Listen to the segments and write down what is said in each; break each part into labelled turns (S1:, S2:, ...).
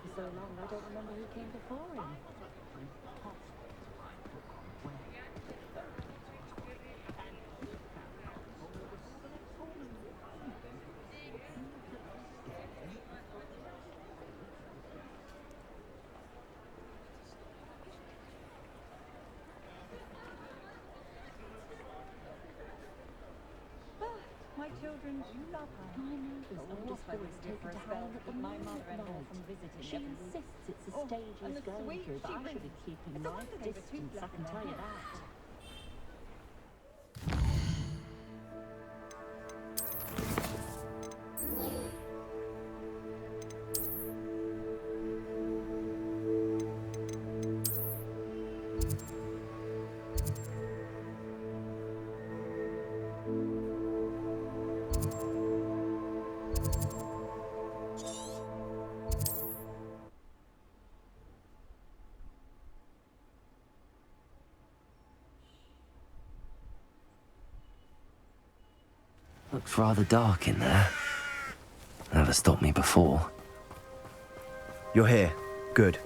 S1: for so long, I don't remember who came before him.
S2: My children love her.
S1: My neighbours always take her to howl at the my mother-in-law from visiting. She insists it's a stage he's going through, but I should be keeping my distance, I can tell you that.
S3: Looks rather dark in there. Never stopped me before.
S4: You're here. Good.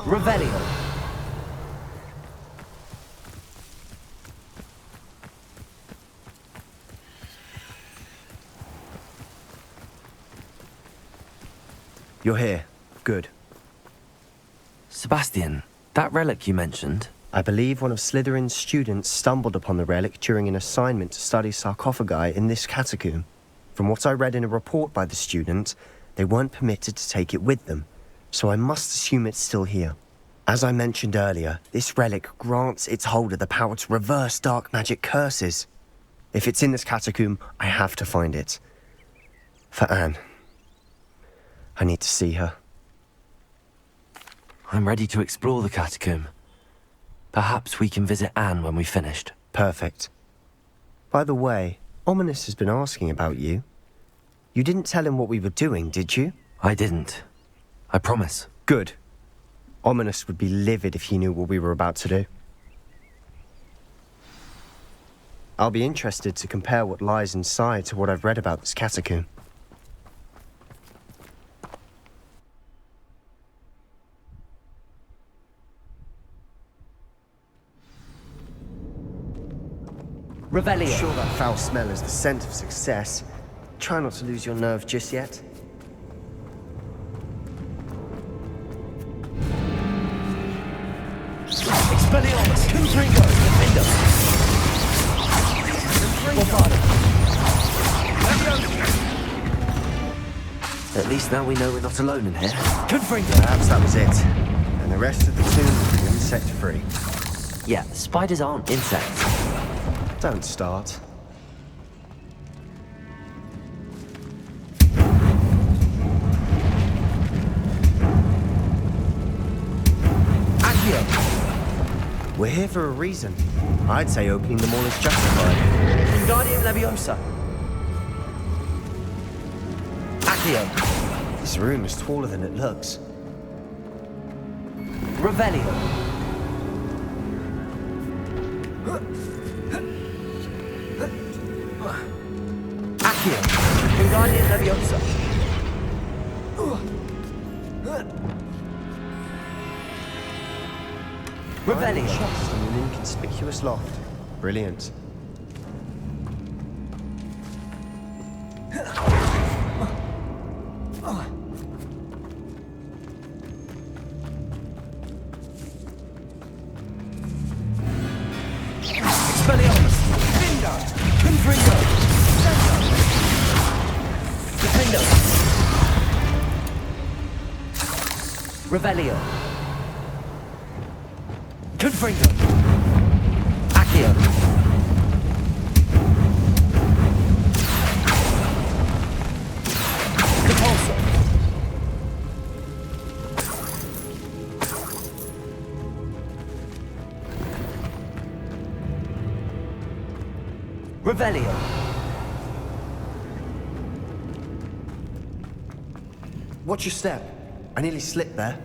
S3: Revelio.
S4: You're here. Good.
S3: Sebastian, that relic you mentioned.
S4: I believe one of Slytherin's students stumbled upon the relic during an assignment to study sarcophagi in this catacomb. From what I read in a report by the student, they weren't permitted to take it with them, so I must assume it's still here. As I mentioned earlier, this relic grants its holder the power to reverse dark magic curses. If it's in this catacomb, I have to find it. For Anne. I need to see her.
S3: I'm ready to explore the catacomb. Perhaps we can visit Anne when we've finished.
S4: Perfect. By the way, Ominous has been asking about you. You didn't tell him what we were doing, did you?
S3: I didn't. I promise.
S4: Good. Ominous would be livid if he knew what we were about to do. I'll be interested to compare what lies inside to what I've read about this catacomb.
S3: Revelio.
S4: I'm sure that foul smell is the scent of success. Try not to lose your nerve just yet.
S3: Expelliarmus, Confringo, Defender. At least now we know we're not alone in here.
S4: Confringo. Perhaps that was it. And the rest of the tomb will be insect-free.
S3: Yeah, spiders aren't insects.
S4: Don't start. We're here for a reason. I'd say opening them all is justified.
S3: Wingardium Leviosa. Accio.
S4: This room is taller than it looks.
S3: Revelio. Accio. Wingardium Leviosa. Revelio.
S4: Chest in an inconspicuous loft. Brilliant.
S3: Expelliarmus. Vingar. Confringo. Defender. Revelio. Confringo. Accio. Revelio.
S4: Watch your step. I nearly slipped there.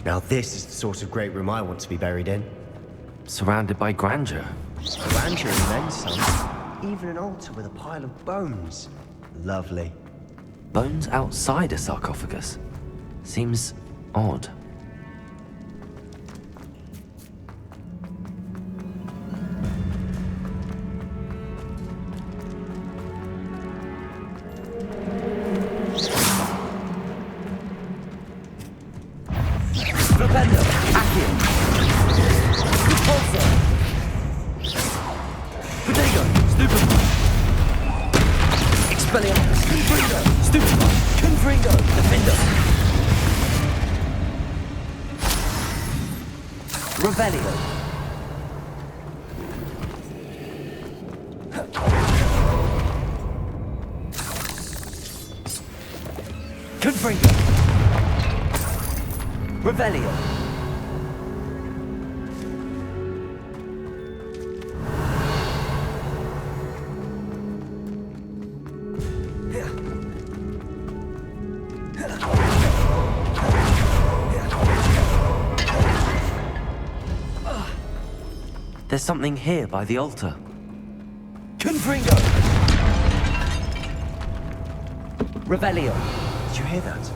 S4: Now this is the sort of great room I want to be buried in.
S3: Surrounded by grandeur.
S4: Grandeur and then some. Even an altar with a pile of bones. Lovely.
S3: Bones outside a sarcophagus. Seems odd.
S5: Flipendo, Accio. Repulsor. Protego, Stupefy. Expelliarmus, Confringo, Stupefy, Confringo, Defender. Revelio. Confringo. Revelio.
S3: There's something here by the altar.
S5: Confringo. Revelio.
S4: Did you hear that?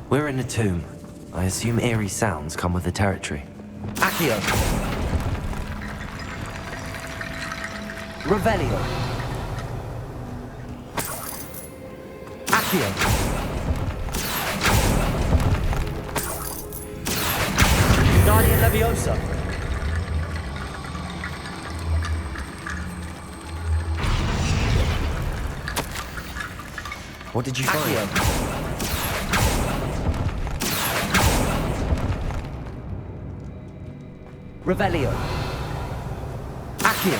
S3: We're in a tomb. I assume eerie sounds come with the territory.
S5: Accio. Revelio. Accio. Guardian Leviosa.
S4: What did you find?
S5: Accio. Revelio. Accio.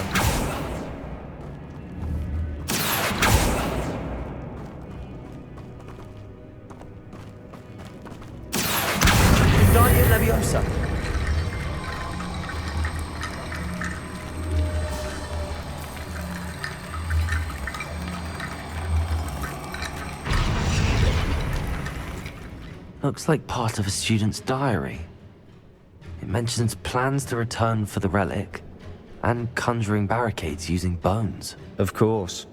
S5: Guardian Leviosa.
S3: Looks like part of a student's diary. It mentions plans to return for the relic and conjuring barricades using bones.
S4: Of course.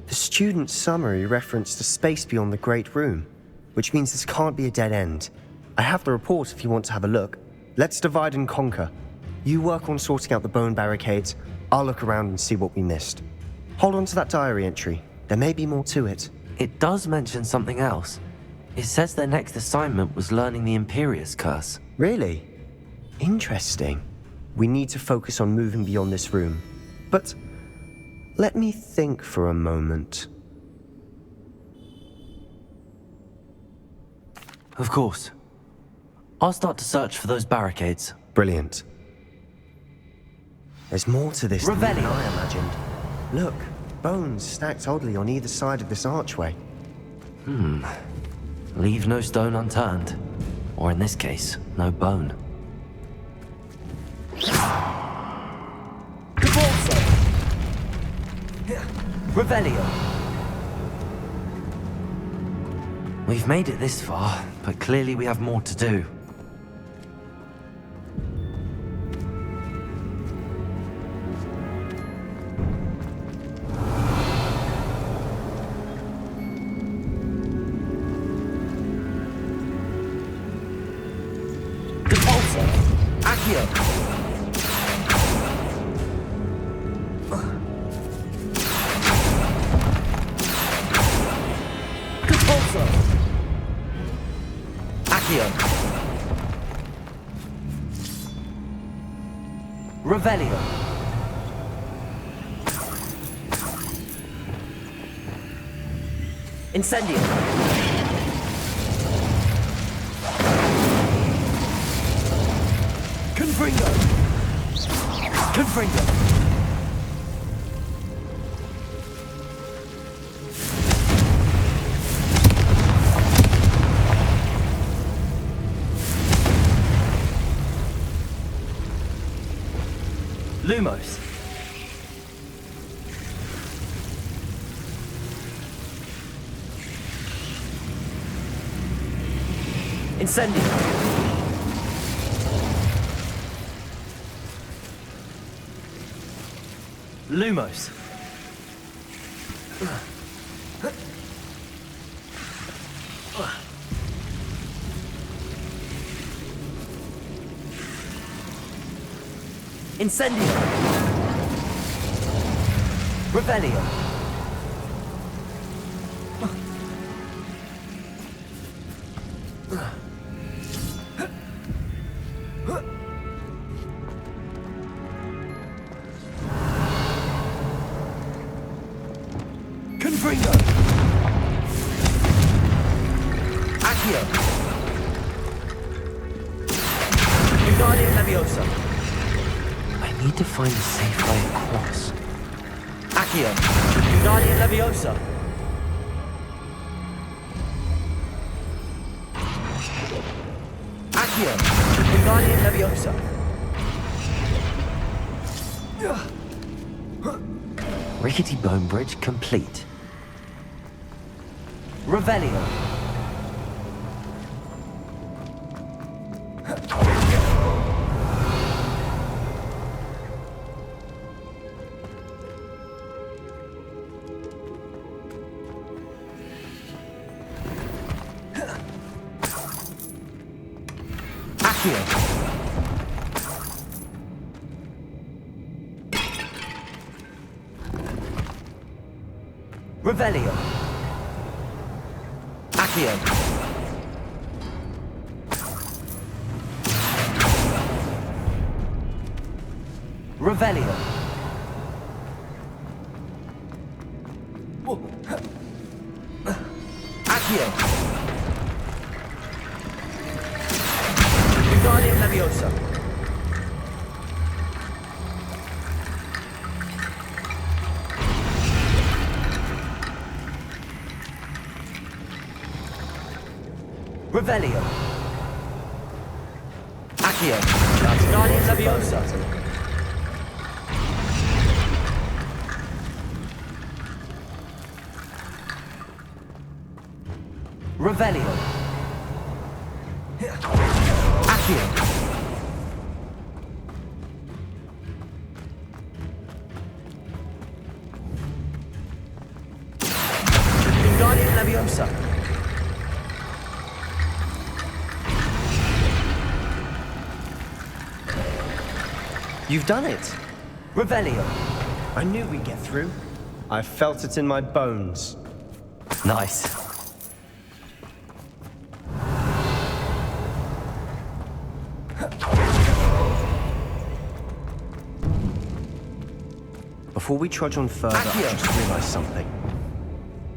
S4: The student's summary referenced a space beyond the Great Room, which means this can't be a dead end. I have the report if you want to have a look. Let's divide and conquer. You work on sorting out the bone barricades. I'll look around and see what we missed. Hold on to that diary entry. There may be more to it.
S3: It does mention something else. It says their next assignment was learning the Imperius Curse.
S4: Really? Interesting. We need to focus on moving beyond this room. But let me think for a moment.
S3: Of course. I'll start to search for those barricades.
S4: Brilliant. There's more to this than
S5: Revelio.
S4: I imagined. Look, bones stacked oddly on either side of this archway.
S3: Leave no stone unturned. Or in this case, no bone.
S5: Repulsor. Revelio.
S3: We've made it this far, but clearly we have more to do.
S5: Repulsor. Accio. Repulsor. Accio. Revelio. Incendio. Confringo. Confringo. Lumos. Incendio. Lumos. Incendio. Revelio. Confringo. Accio. Wingardium Leviosa.
S3: I need to find a safe way across.
S5: Accio. Wingardium Leviosa. Accio. Wingardium Leviosa.
S3: Rickety bone bridge complete.
S5: Revelio. Accio. Revelio. Accio. Revelio. Accio. Wingardium Leviosa. Revelio. Accio. Wingardium Leviosa. Revelio. Accio. Wingardium Leviosa.
S4: You've done it.
S5: Revelio.
S4: I knew we'd get through. I felt it in my bones.
S3: Nice.
S4: Before we trudge on further, I
S5: Accio.
S4: just realized something.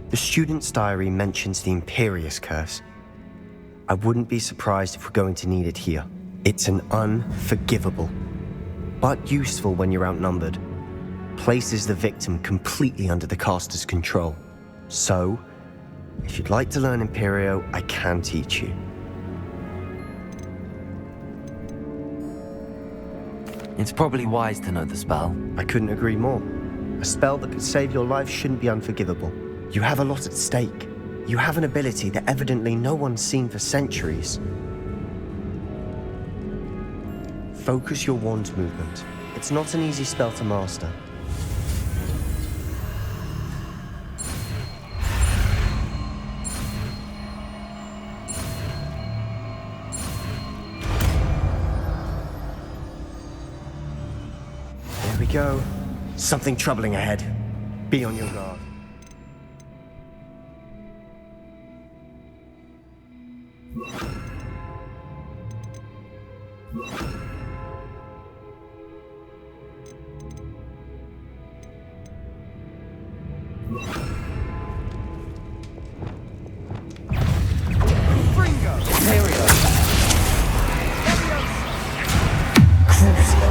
S4: The student's diary mentions the Imperious Curse. I wouldn't be surprised if we're going to need it here. It's an unforgivable, but useful when you're outnumbered. Places the victim completely under the caster's control. So, if you'd like to learn Imperio, I can teach you.
S3: It's probably wise to know the spell.
S4: I couldn't agree more. A spell that could save your life shouldn't be unforgivable. You have a lot at stake. You have an ability that evidently no one's seen for centuries. Focus your wand's movement. It's not an easy spell to master. There we go. Something troubling ahead. Be on your guard.
S5: Imperio. Crucio.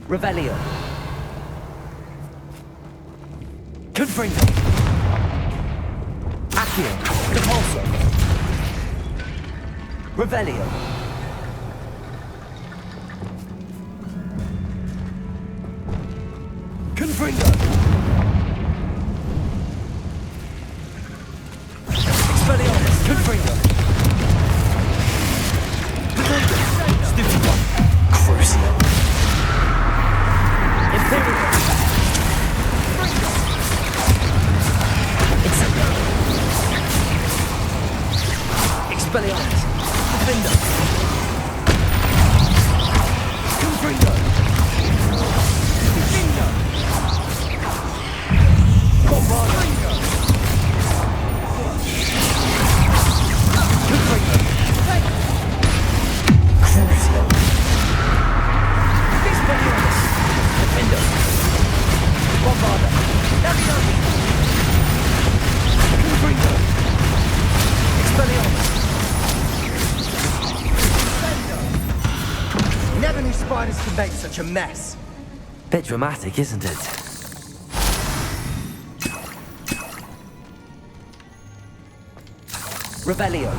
S3: Revelio. Confringo. Accio. Depulso. Revelio. Confringo. Expelliarmus. Confringo. Stupid one. Crucio. Imperial. Expelliarmus. Defender. Confringo. Defender. Bombardo. Confringo. Crucio. Expelliarmus. Defender. Bombardo. Navigator. Confringo. Expelliarmus.
S4: Never knew spiders could make such a mess.
S3: Bit dramatic, isn't it? Revelio.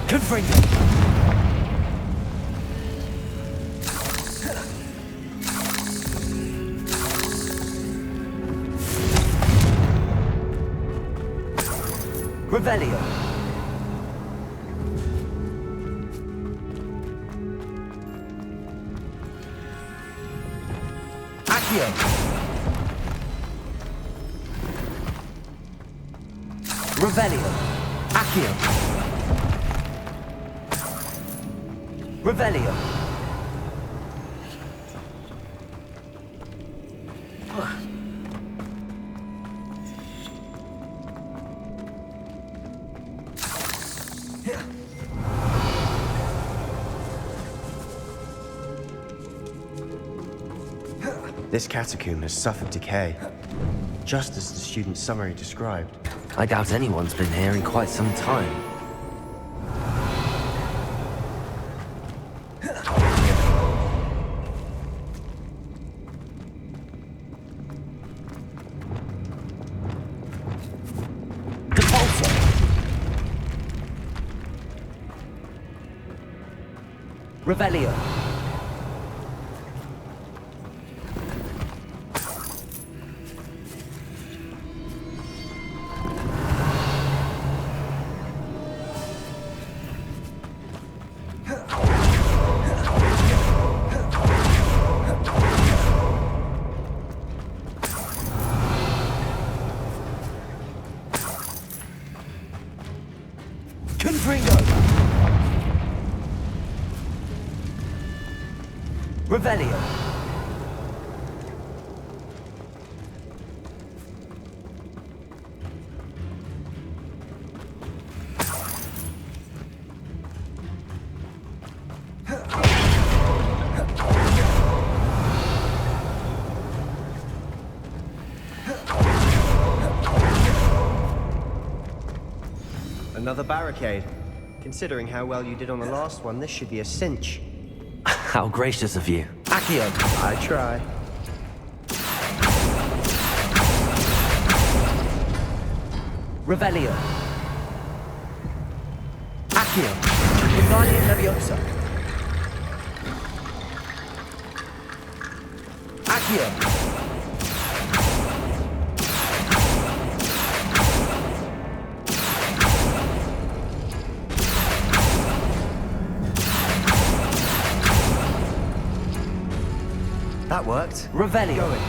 S3: Confringo. Revelio. Accio. Revelio. Accio. Revelio.
S4: This catacomb has suffered decay, just as the student's summary described.
S3: I doubt anyone's been here in quite some time. Depulso. Revelio. Confringo. Revelio.
S4: Another barricade. Considering how well you did on the last one, this should be a cinch.
S3: How gracious of you. Accio.
S4: I try.
S3: Revelio. Accio. Wingardium Leviosa. Accio.
S4: That worked.
S3: Revelio.
S4: Going.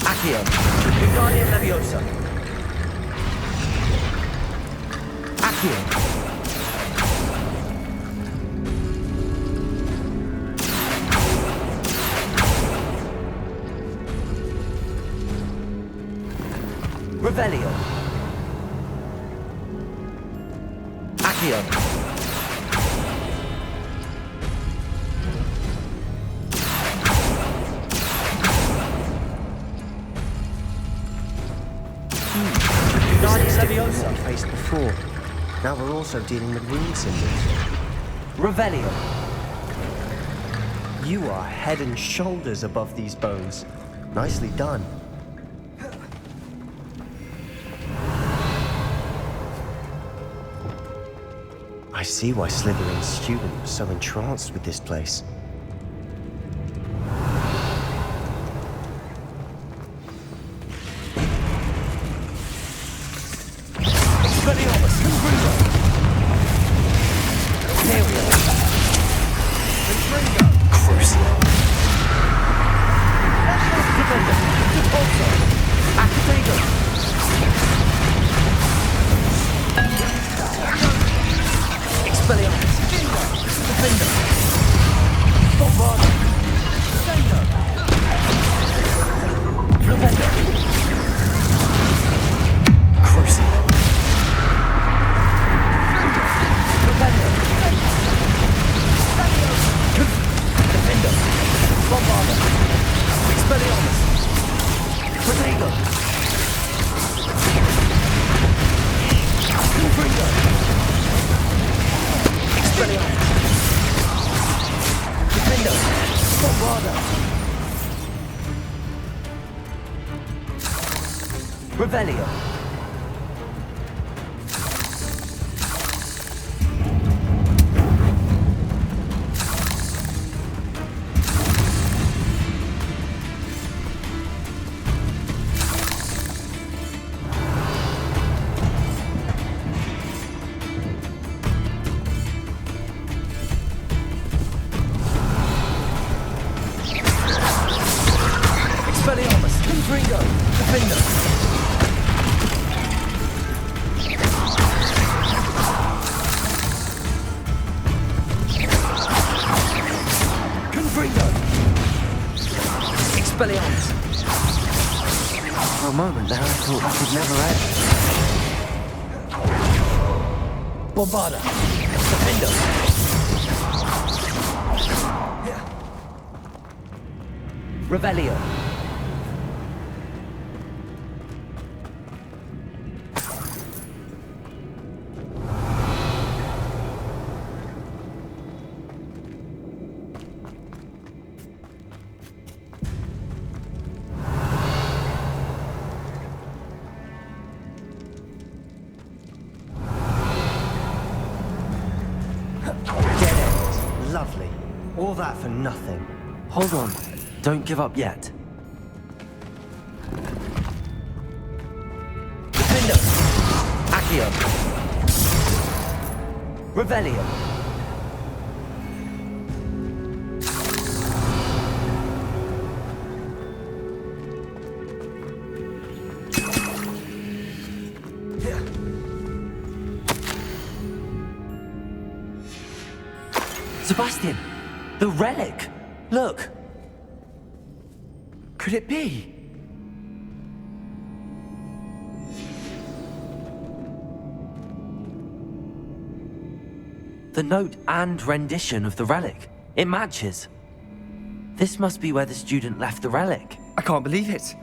S3: Accio. Wingardium Leviosa. Accio. Revelio. Accio.
S4: Leviosa. We faced before. Now we're also dealing with rune symbols.
S3: Revelio.
S4: You are head and shoulders above these bones. Nicely done. I see why Slytherin's student was so entranced with this place.
S5: Revelio. Expelliarmus. Confringo. Defender. Expelliarmus.
S3: For a moment there, I thought it would never end.
S5: Bombarda. Defender. Revelio.
S4: Lovely. All that for nothing.
S3: Hold on. Don't give up yet.
S5: Defender. Accio. Revelio.
S3: Sebastian! The relic! Look!
S5: Could it be?
S3: The note and rendition of the relic. It matches. This must be where the student left the relic.
S4: I can't believe it.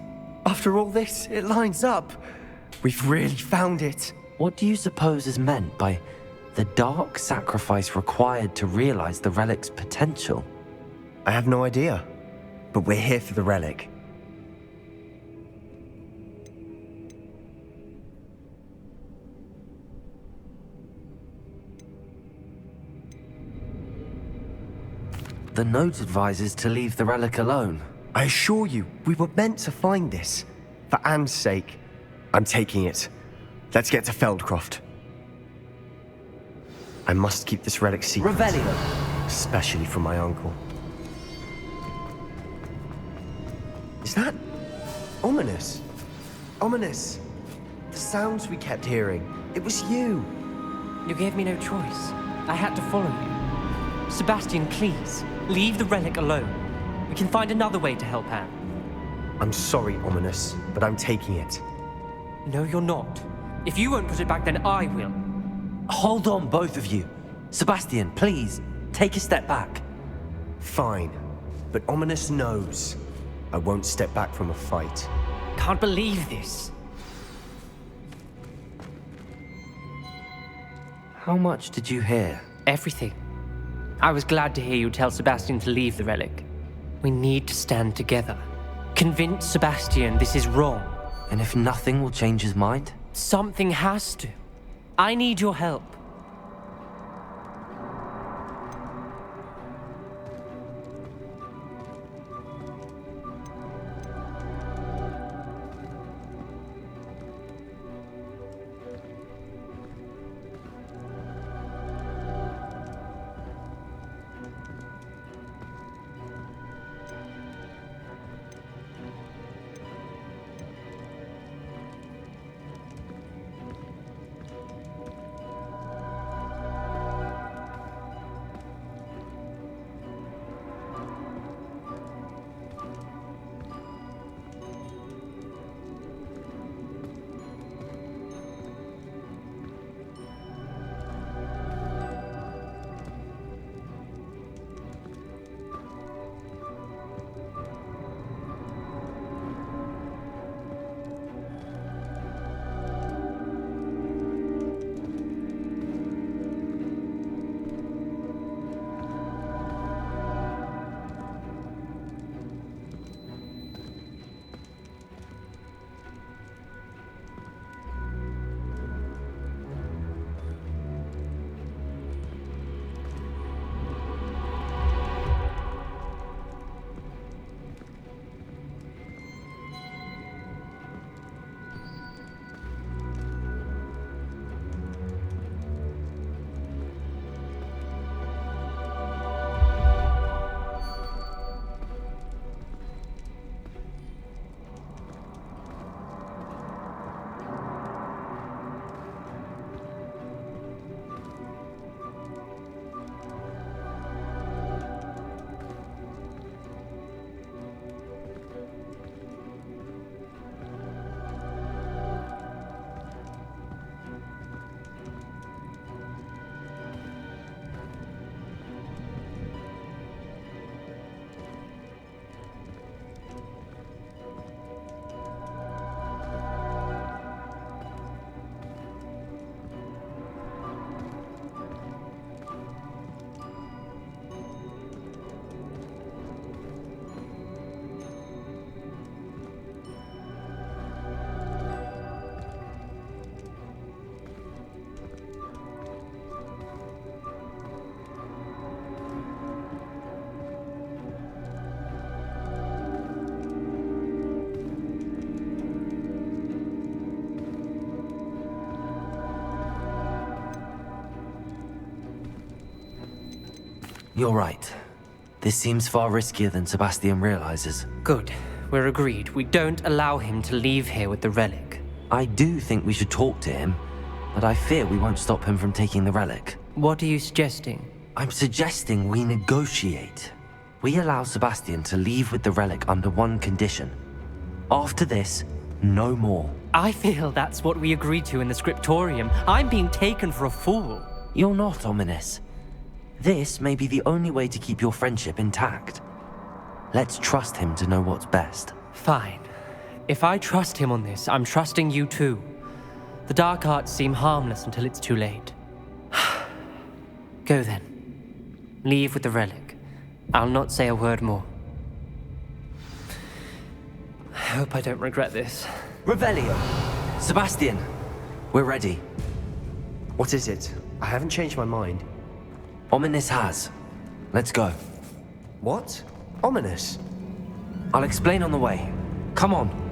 S4: After all this, it lines up. We've really found it.
S3: What do you suppose is meant by the dark sacrifice required to realize the relic's potential?
S4: I have no idea, but we're here for the relic.
S3: The note advises to leave the relic alone.
S4: I assure you, we were meant to find this. For Anne's sake. I'm taking it. Let's get to Feldcroft. I must keep this relic secret.
S5: Revelio.
S4: Especially from my uncle. Is that ominous? Ominous. The sounds we kept hearing. It was you.
S6: You gave me no choice. I had to follow you. Sebastian, please, leave the relic alone. We can find another way to help Anne.
S4: I'm sorry, Ominous, but I'm taking it.
S6: No, you're not. If you won't put it back, then I will.
S3: Hold on, both of you. Sebastian, please, take a step back.
S4: Fine, but Ominous knows I won't step back from a fight.
S6: Can't believe this.
S3: How much did you hear?
S6: Everything. I was glad to hear you tell Sebastian to leave the relic. We need to stand together. Convince Sebastian this is wrong.
S3: And if nothing will change his mind?
S6: Something has to. I need your help.
S3: You're right. This seems far riskier than Sebastian realizes.
S6: Good. We're agreed. We don't allow him to leave here with the relic.
S3: I do think we should talk to him, but I fear we won't stop him from taking the relic.
S6: What are you suggesting?
S3: I'm suggesting we negotiate. We allow Sebastian to leave with the relic under one condition. After this, no more.
S6: I feel that's what we agreed to in the scriptorium. I'm being taken for a fool.
S3: You're not, Ominous. This may be the only way to keep your friendship intact. Let's trust him to know what's best.
S6: Fine. If I trust him on this, I'm trusting you too. The dark arts seem harmless until it's too late. Go then. Leave with the relic. I'll not say a word more. I hope I don't regret this.
S3: Revelio! Sebastian! We're ready.
S4: What is it? I haven't changed my mind.
S3: Ominous has. Let's go.
S4: What? Ominous?
S3: I'll explain on the way. Come on.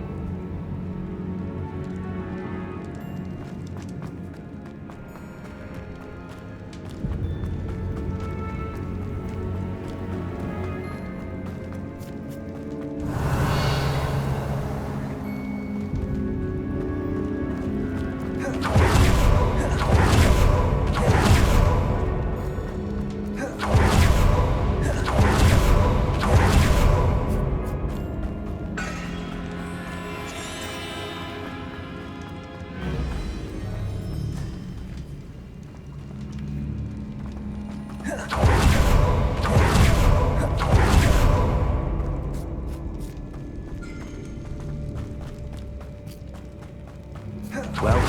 S3: Well,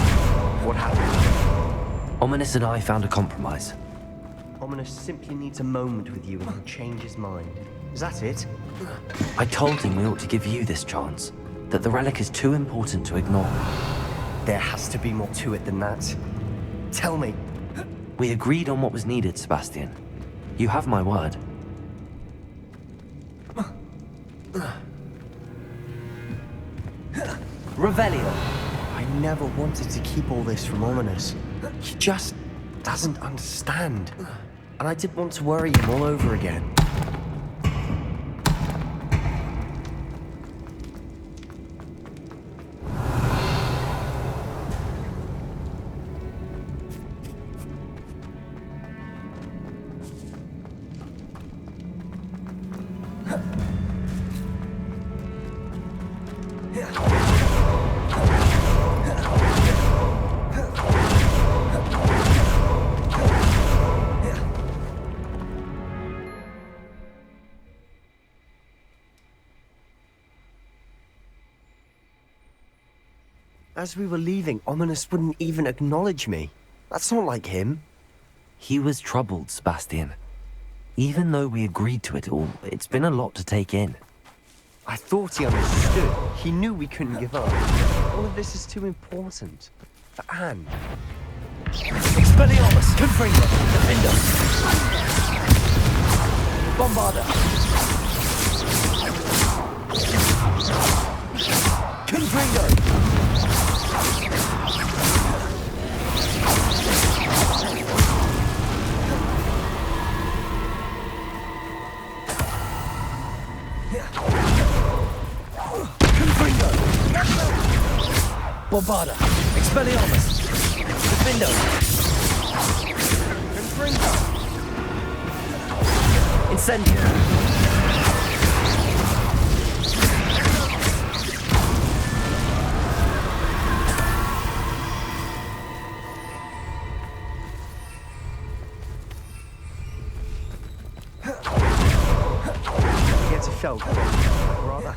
S3: what happened? Ominous and I found a compromise.
S4: Ominous simply needs a moment with you and he'll change his mind. Is that it?
S3: I told him we ought to give you this chance, that the relic is too important to ignore.
S4: There has to be more to it than that. Tell me.
S3: We agreed on what was needed, Sebastian. You have my word.
S4: Revelio. I never wanted to keep all this from Ominous. He just doesn't understand. And I didn't want to worry him all over again. As we were leaving, Ominous wouldn't even acknowledge me. That's not like him.
S3: He was troubled, Sebastian. Even though we agreed to it all, it's been a lot to take in.
S4: I thought he understood. He knew we couldn't give up. All of this is too important. For Anne.
S5: Expelliarmus! Confringo! Defender! Bombarder! Confringo! Confringo! Bombarder! Expelliarmus! Defendo! Confringo! Incendio!
S4: Show. Rather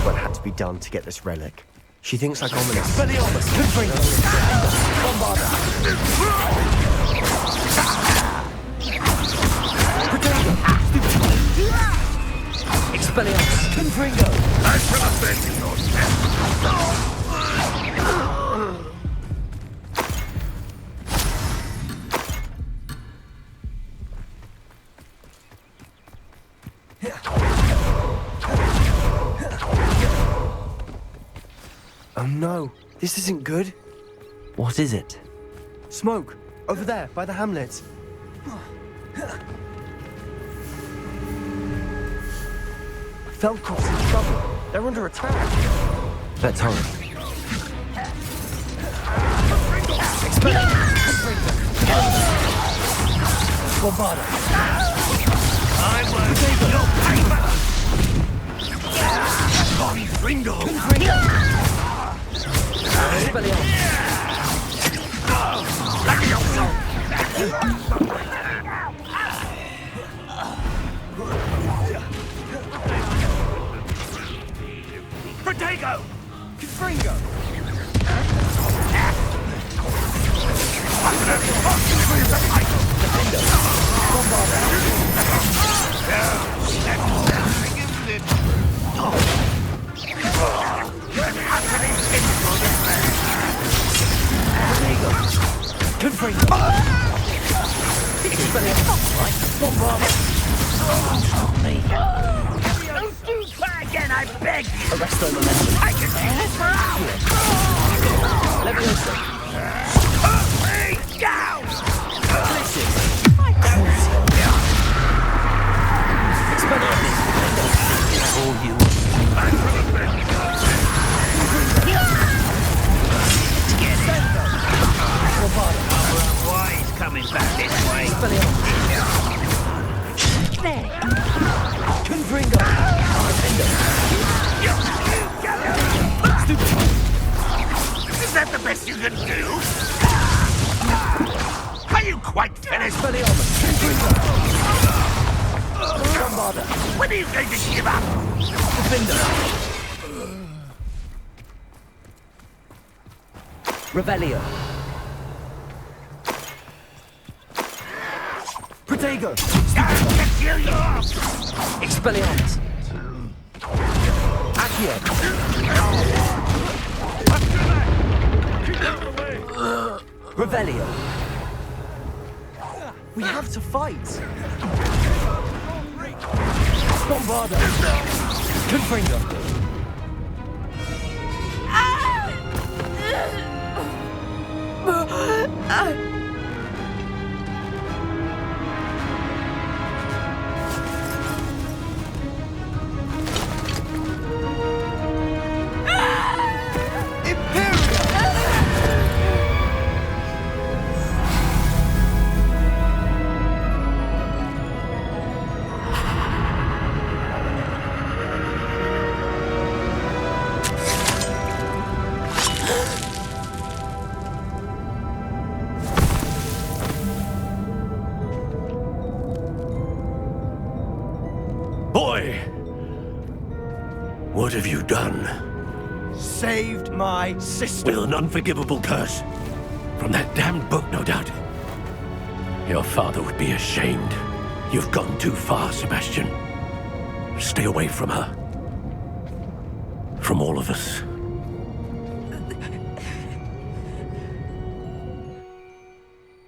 S4: what had to be done to get this relic. She thinks like Ominous.
S5: Expelliarmus! Confringo! Bombarder! Expelliarmus! Confringo!
S7: I shall avenge your death!
S4: Oh no, this isn't good.
S3: What is it?
S4: Smoke, over there, by the hamlet. Feldkopf's in trouble. They're under attack.
S3: Let's hurry.
S5: Bombarder!
S7: I will take your payback! Confringo! Protego!
S5: Confringo! Confringo!
S7: Stop me! Don't do that again, I beg you!
S5: Arresto momentum.
S7: I can see this for hours!
S5: Leviosa.
S7: Put me down!
S5: Afflicted. Expelliarmus.
S3: All you.
S7: I'm for the best!
S5: Bombarder.
S7: Why he's coming back this way?
S5: Expelliarmus. Confringo. Defender. Stupefy.
S7: Is that the best you can do? Are you quite finished?
S5: Expelliarmus. Confringo. Bombarder.
S7: When are you going to give up?
S5: Defender. Revelio. Protego. Ego!
S3: Expelliarmus!
S5: Accio! Revelio! We have to fight! Bombardo! Confringo!
S8: Boy! What have you done?
S5: Saved my sister!
S8: With an unforgivable curse. From that damned book, no doubt. Your father would be ashamed. You've gone too far, Sebastian. Stay away from her. From all of us.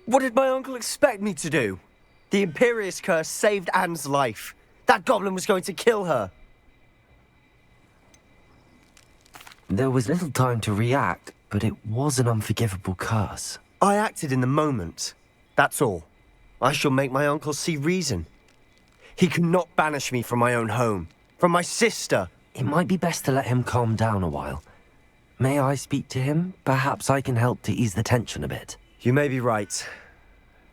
S5: What did my uncle expect me to do? The Imperious curse saved Anne's life. That goblin was going to kill her.
S3: There was little time to react, but it was an unforgivable curse.
S4: I acted in the moment. That's all. I shall make my uncle see reason. He cannot banish me from my own home, from my sister.
S3: It might be best to let him calm down a while. May I speak to him? Perhaps I can help to ease the tension a bit.
S4: You may be right.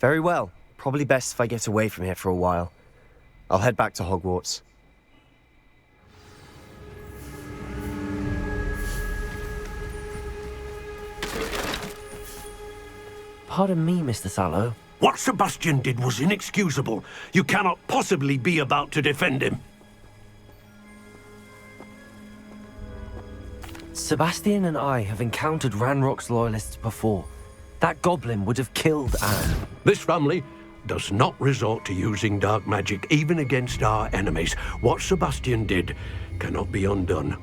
S4: Very well. Probably best if I get away from here for a while. I'll head back to Hogwarts.
S3: Pardon me, Mr. Sallow.
S8: What Sebastian did was inexcusable. You cannot possibly be about to defend him.
S3: Sebastian and I have encountered Ranrock's loyalists before. That goblin would have killed Anne.
S8: This family does not resort to using dark magic even against our enemies. What Sebastian did cannot be undone.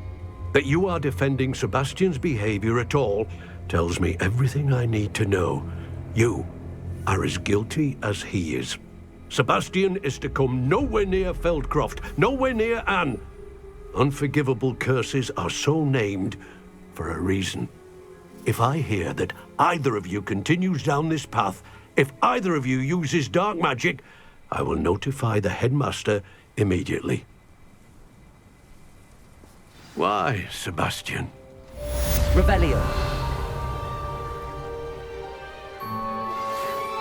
S8: That you are defending Sebastian's behavior at all tells me everything I need to know. You are as guilty as he is. Sebastian is to come nowhere near Feldcroft, nowhere near Anne. Unforgivable curses are so named for a reason. If I hear that either of you continues down this path, if either of you uses dark magic, I will notify the headmaster immediately. Why, Sebastian?
S5: Revelio.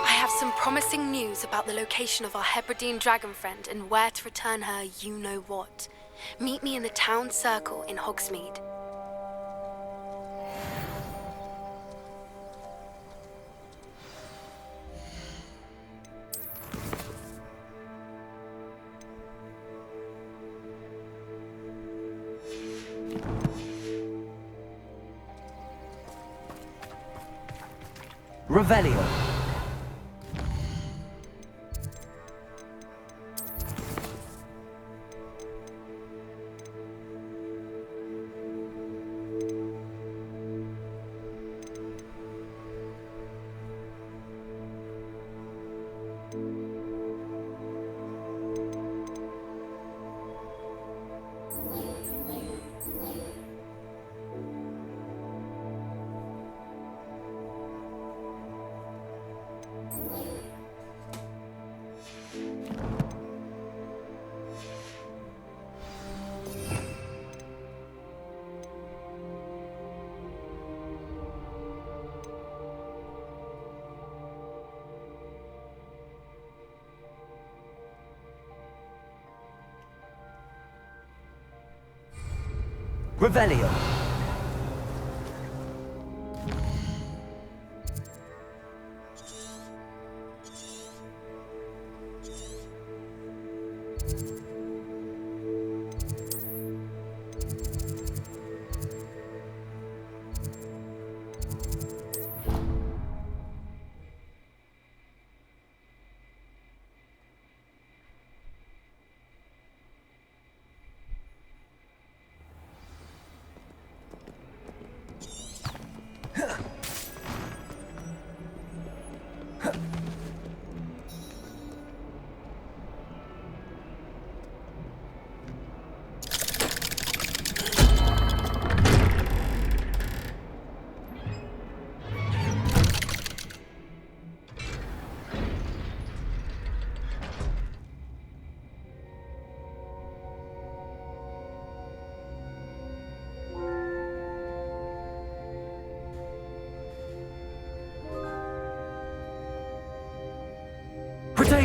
S9: I have some promising news about the location of our Hebridean dragon friend and where to return her you-know-what. Meet me in the town circle in Hogsmeade.
S5: Revelio. Revelio.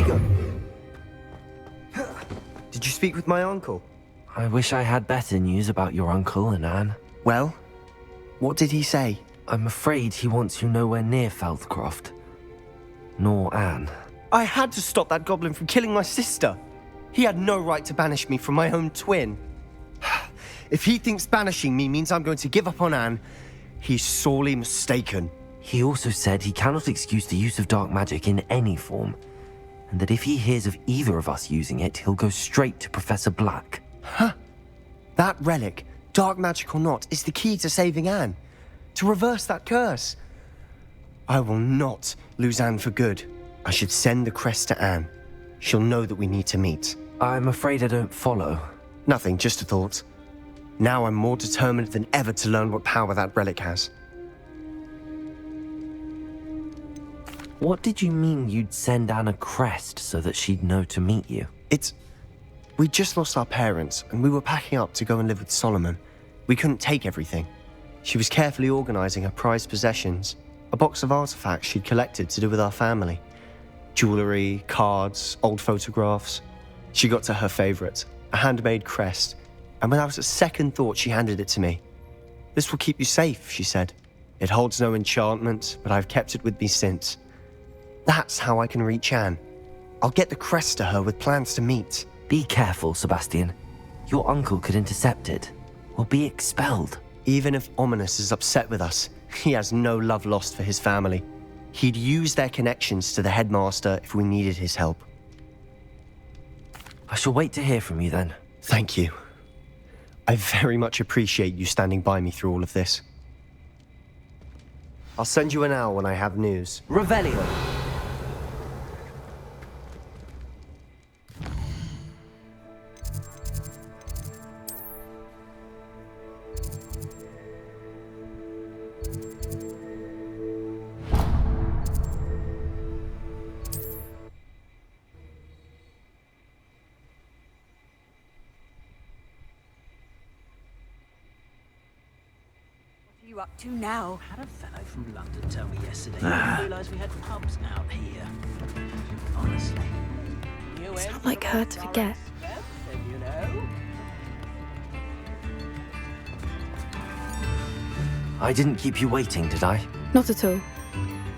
S4: Rodrigo! Did you speak with my uncle?
S3: I wish I had better news about your uncle and Anne.
S4: Well, what did he say?
S3: I'm afraid he wants you nowhere near Feldcroft. Nor Anne.
S4: I had to stop that goblin from killing my sister. He had no right to banish me from my own twin. If he thinks banishing me means I'm going to give up on Anne, he's sorely mistaken.
S3: He also said he cannot excuse the use of dark magic in any form, and that if he hears of either of us using it, he'll go straight to Professor Black.
S4: Huh? That relic, dark magic or not, is the key to saving Anne. To reverse that curse. I will not lose Anne for good. I should send the crest to Anne. She'll know that we need to meet.
S3: I'm afraid I don't follow.
S4: Nothing, just a thought. Now I'm more determined than ever to learn what power that relic has.
S3: What did you mean you'd send Anne a crest so that she'd know to meet you?
S4: We just lost our parents, and we were packing up to go and live with Solomon. We couldn't take everything. She was carefully organizing her prized possessions, a box of artifacts she'd collected to do with our family. Jewelry, cards, old photographs. She got to her favorite, a handmade crest, and without a second thought, she handed it to me. This will keep you safe, she said. It holds no enchantment, but I've kept it with me since. That's how I can reach Anne. I'll get the crest to her with plans to meet.
S3: Be careful, Sebastian. Your uncle could intercept it, or be expelled.
S4: Even if Ominous is upset with us, he has no love lost for his family. He'd use their connections to the headmaster if we needed his help.
S3: I shall wait to hear from you then.
S4: Thank you. I very much appreciate you standing by me through all of this. I'll send you an owl when I have news.
S3: Revelio!
S2: You up to now?
S7: Had a fellow from London tell me yesterday. I didn't realise we had pubs out here. Honestly.
S9: It's not like her to forget.
S2: You know.
S3: I didn't keep you waiting, did I?
S9: Not at all.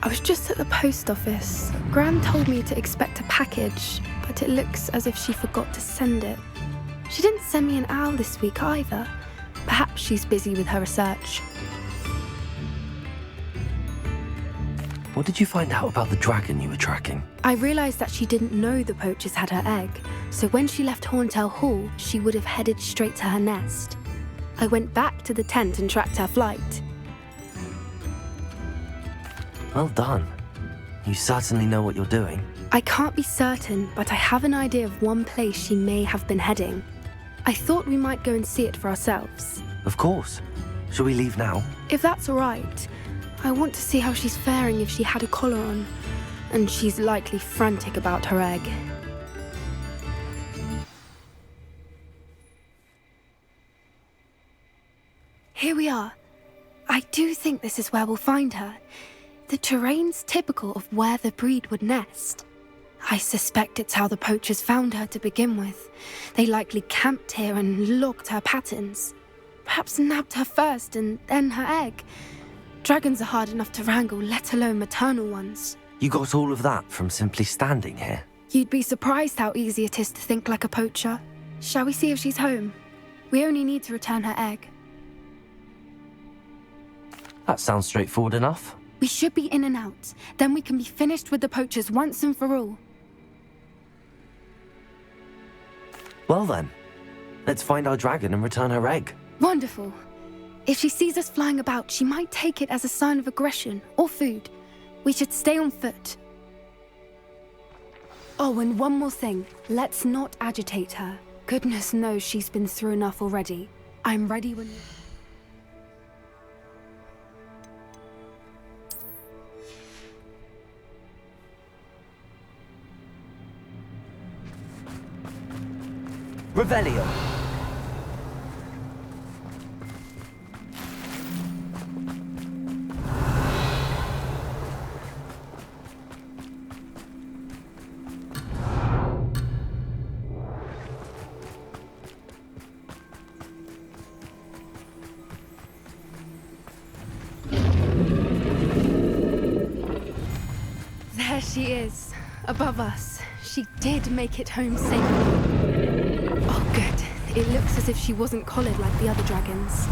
S9: I was just at the post office. Gran told me to expect a package, but it looks as if she forgot to send it. She didn't send me an owl this week either. Perhaps she's busy with her research.
S3: What did you find out about the dragon you were tracking?
S9: I realised that she didn't know the poachers had her egg, so when she left Horntail Hall, she would have headed straight to her nest. I went back to the tent and tracked her flight.
S3: Well done. You certainly know what you're doing.
S9: I can't be certain, but I have an idea of one place she may have been heading. I thought we might go and see it for ourselves.
S3: Of course. Shall we leave now?
S9: If that's all right. I want to see how she's faring if she had a collar on, and she's likely frantic about her egg. Here we are. I do think this is where we'll find her. The terrain's typical of where the breed would nest. I suspect it's how the poachers found her to begin with. They likely camped here and logged her patterns. Perhaps nabbed her first and then her egg. Dragons are hard enough to wrangle, let alone maternal ones.
S3: You got all of that from simply standing here?
S9: You'd be surprised how easy it is to think like a poacher. Shall we see if she's home? We only need to return her egg.
S3: That sounds straightforward enough.
S9: We should be in and out. Then we can be finished with the poachers once and for all.
S3: Well then, let's find our dragon and return her egg.
S9: Wonderful. If she sees us flying about, she might take it as a sign of aggression or food. We should stay on foot. Oh, and one more thing. Let's not agitate her. Goodness knows she's been through enough already. I'm ready when you...
S3: Revelio!
S9: There she is, above us. She did make it home safely. Oh, good. It looks as if she wasn't collared like the other dragons.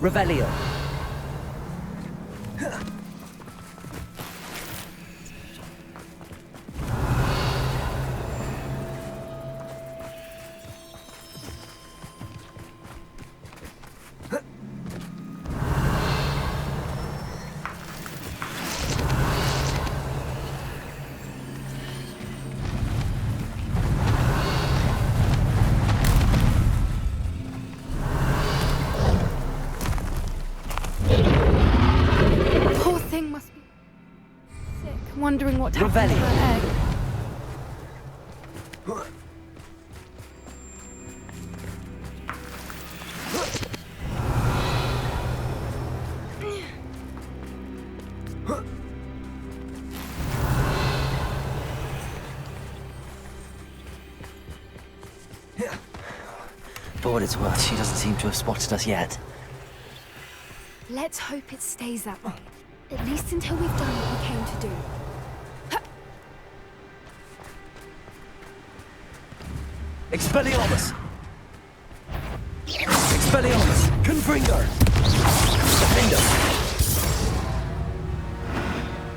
S5: Revelio.
S9: Poor thing must be sick, wondering what happened to her egg.
S3: For what it's worth, she doesn't seem to have spotted us yet.
S9: Let's hope it stays that way. At least until we've done what we came to do.
S5: Expelliarmus! Expelliarmus! Confringo! Defender!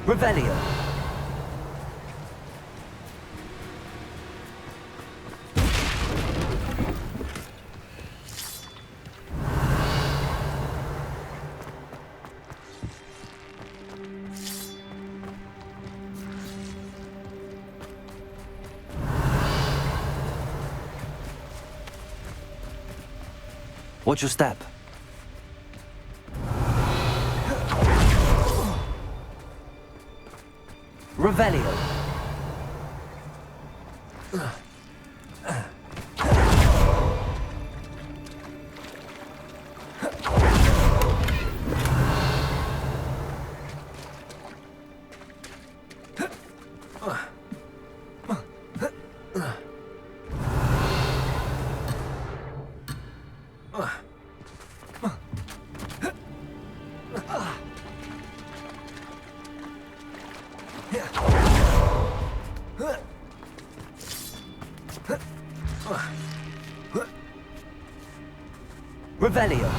S5: Revelio!
S3: Watch your step.
S5: Revelio! Revelio!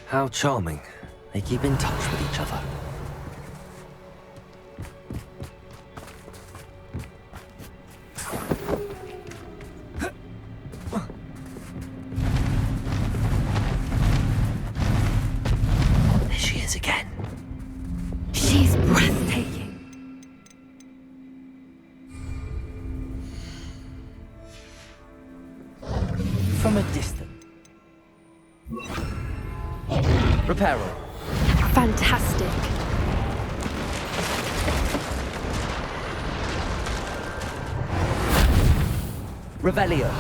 S3: How charming. They keep in touch with each other. There she is again.
S9: She's breathtaking.
S5: From a distance. Reparo.
S9: Fantastic.
S5: Revelio.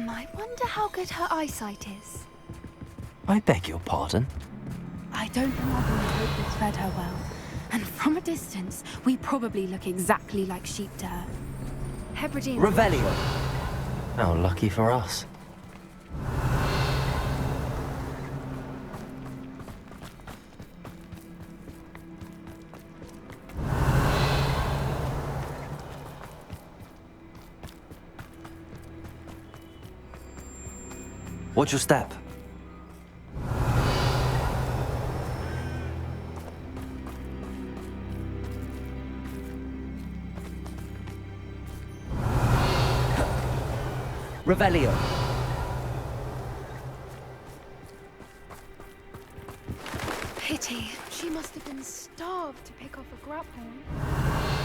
S9: I wonder how good her eyesight is.
S3: I beg your pardon?
S9: I don't imagine the Poachers fed her well. And from a distance, we probably look exactly like sheep to her. Hebridean.
S5: Revelio.
S3: How lucky for us. Watch your step.
S5: Revelio.
S9: Pity. She must have been starved to pick off a grapple.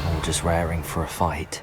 S3: Or just raring for a fight.